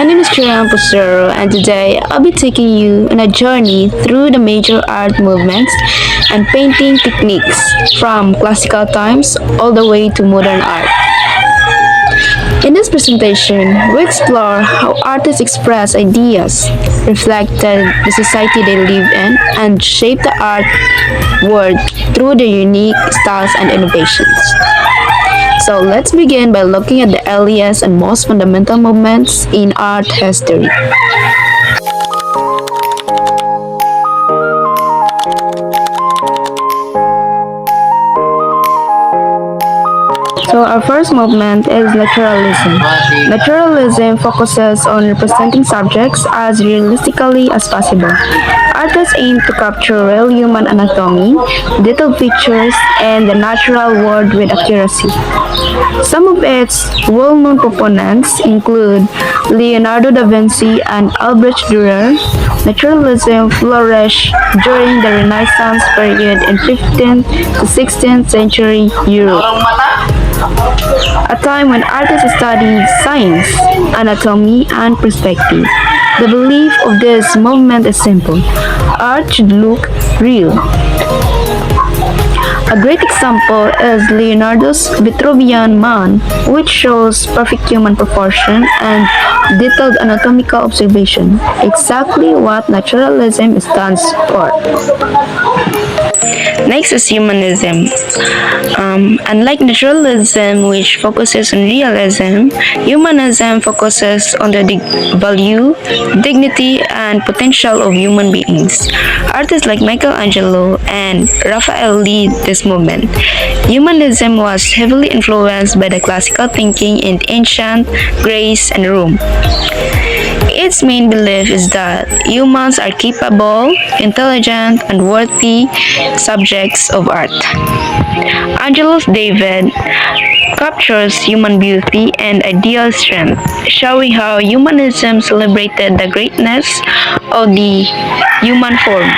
My name is Trian Pusero, and today I'll be taking you on a journey through the major art movements and painting techniques from classical times all the way to modern art. In this presentation, we explore how artists express ideas, reflect the society they live in, and shape the art world through their unique styles and innovations. So let's begin by looking at the earliest and most fundamental movements in art history. So our first movement is naturalism. Naturalism focuses on representing subjects as realistically as possible. Artists aim to capture real human anatomy, detailed features, and the natural world with accuracy. Some of its well-known proponents include Leonardo da Vinci and Albrecht Dürer. Naturalism flourished during the Renaissance period in 15th to 16th century Europe, a time when artists studied science, anatomy, and perspective. The belief of this movement is simple: art should look real. A great example is Leonardo's Vitruvian Man, which shows perfect human proportion and detailed anatomical observation, exactly what naturalism stands for. Next is humanism. Unlike naturalism, which focuses on realism, humanism focuses on the value, dignity, and potential of human beings. Artists like Michelangelo and Raphael lead this movement. Humanism was heavily influenced by the classical thinking in ancient Greece and Rome. Its main belief is that humans are capable, intelligent, and worthy subjects of art. Angelo's David captures human beauty and ideal strength, showing how humanism celebrated the greatness of the human form.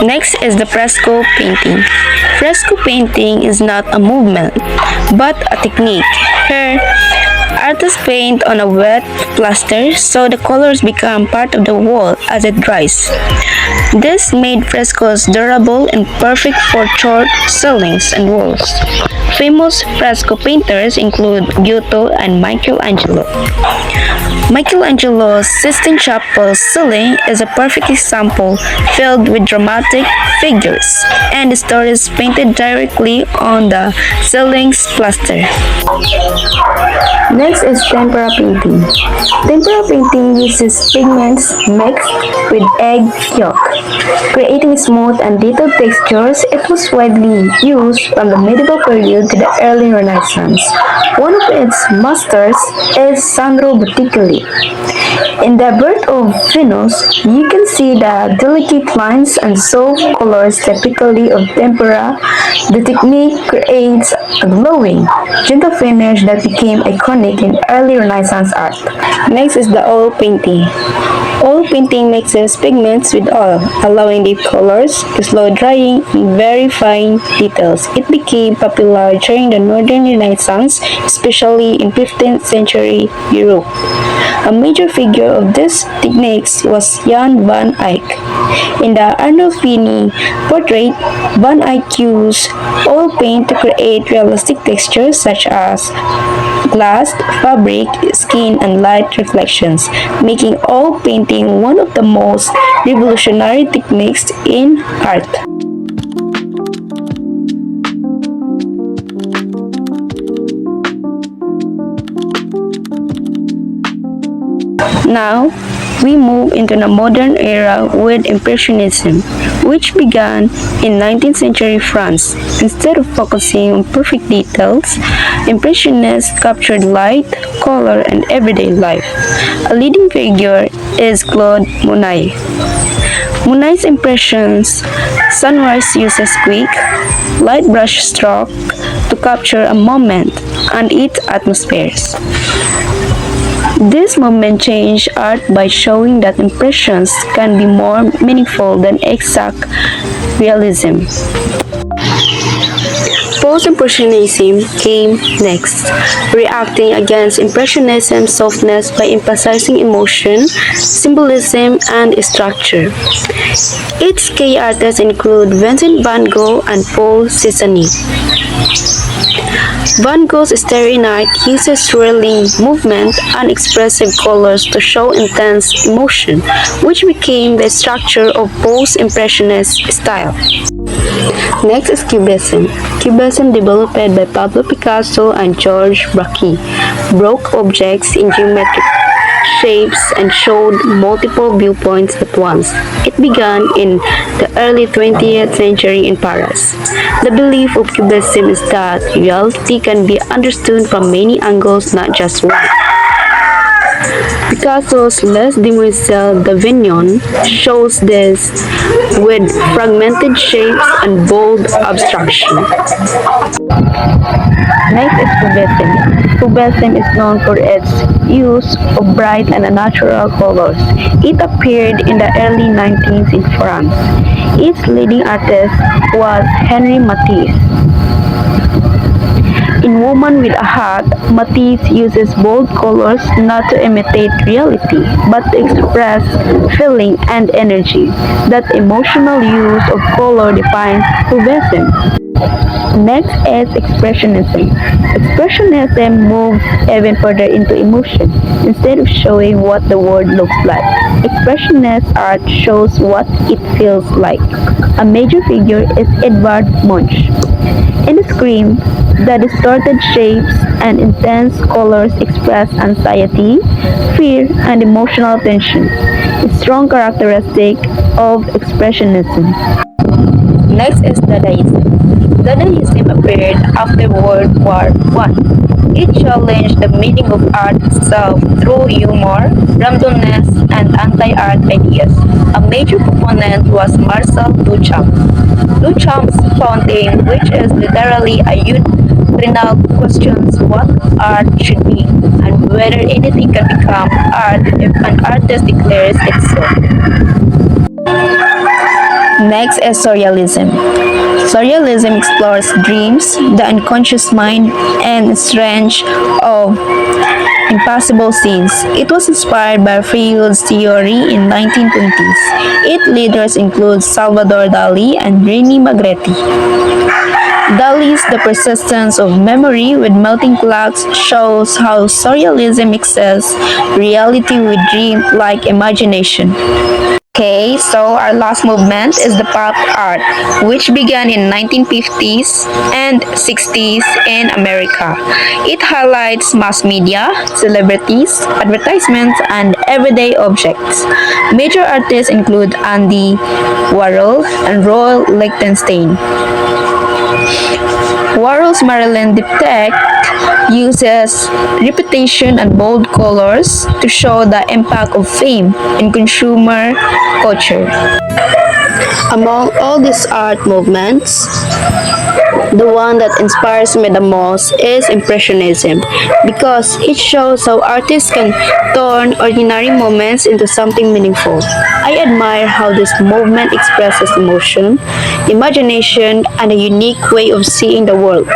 Next is the fresco painting. Fresco painting is not a movement, but a technique. Here, artists paint on a wet plaster so the colors become part of the wall as it dries. This made frescoes durable and perfect for short ceilings and walls. Famous fresco painters include Giotto and Michelangelo. Michelangelo's Sistine Chapel ceiling is a perfect example, filled with dramatic figures, and the stories painted directly on the ceiling's plaster. Next is tempera painting. Tempera painting uses pigments mixed with egg yolk, creating smooth and detailed textures. It was widely used from the medieval period to the early Renaissance. One of its masters is Sandro Botticelli. In The Birth of Venus, you can see the delicate lines and soft colors typically of tempera. The technique creates a glowing, gentle finish that became iconic in early Renaissance art. Next is the oil painting. Oil painting mixes pigments with oil, allowing deep colors to slow drying and very fine details. It became popular during the Northern Renaissance, especially in 15th century Europe. A major figure of these techniques was Jan van Eyck. In the Arnolfini portrait, Van Eyck used oil paint to create realistic textures such as glass, fabric, skin, and light reflections, making oil painting one of the most revolutionary techniques in art. Now, we move into the modern era with Impressionism, which began in 19th century France. Instead of focusing on perfect details, Impressionists captured light, color, and everyday life. A leading figure is Claude Monet. Monet's impressions, sunrise uses quick, light brush stroke to capture a moment and its atmospheres. This movement changed art by showing that impressions can be more meaningful than exact realism. Post-Impressionism came next, reacting against Impressionism's softness by emphasizing emotion, symbolism, and structure. Its key artists include Vincent van Gogh and Paul Cézanne. Van Gogh's Starry Night uses swirling movement and expressive colors to show intense emotion, which became the structure of post-impressionist style. Next is Cubism. Cubism, developed by Pablo Picasso and Georges Braque, broke objects in geometric shapes and showed multiple viewpoints at once. It began in the early 20th century in Paris. The belief of Cubism is that reality can be understood from many angles, not just one. Picasso's Les Demoiselles d'Avignon shows this with fragmented shapes and bold abstraction. Next is Cubism. Cubism is known for its use of bright and unnatural colors. It appeared in the early 19th in France. Its leading artist was Henri Matisse. In Woman with a Hat, Matisse uses bold colors not to imitate reality, but to express feeling and energy. That emotional use of color defines Cubism. Next is Expressionism. Expressionism moves even further into emotion. Instead of showing what the world looks like, Expressionist art shows what it feels like. A major figure is Edvard Munch. In the Scream, the distorted shapes and intense colors express anxiety, fear, and emotional tension, a strong characteristic of Expressionism. Next is Dadaism. Dadaism appeared after World War I. It challenged the meaning of art itself through humor, randomness, and anti-art ideas. A major proponent was Marcel Duchamp. Duchamp's fountain, which is literally a urinal, questions what art should be and whether anything can become art if an artist declares it so. Next is Surrealism. Surrealism explores dreams, the unconscious mind, and strange of impossible scenes. It was inspired by Freud's theory in 1920s. Its leaders include Salvador Dali and René Magritte. Dali's The Persistence of Memory with Melting Clocks shows how surrealism mixes reality with dream-like imagination. Okay, so our last movement is the pop art, which began in 1950s and 60s in America. It highlights mass media, celebrities, advertisements, and everyday objects. Major artists include Andy Warhol and Roy Lichtenstein. Warhol's Marilyn Diptyque uses repetition and bold colors to show the impact of fame in consumer culture. Among all these art movements, the one that inspires me the most is Impressionism because it shows how artists can turn ordinary moments into something meaningful. I admire how this movement expresses emotion, imagination, and a unique way of seeing the world.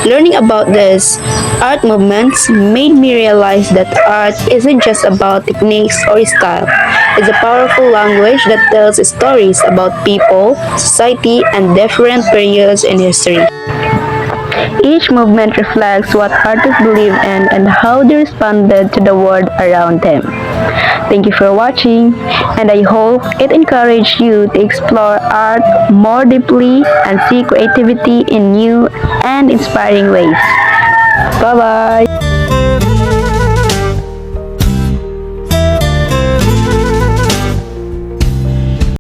Learning about these art movements made me realize that art isn't just about techniques or style. It's a powerful language that tells stories about people, society, and different periods in history. Each movement reflects what artists believe in and how they responded to the world around them. Thank you for watching, and I hope it encouraged you to explore art more deeply and see creativity in new and inspiring ways. Bye-bye!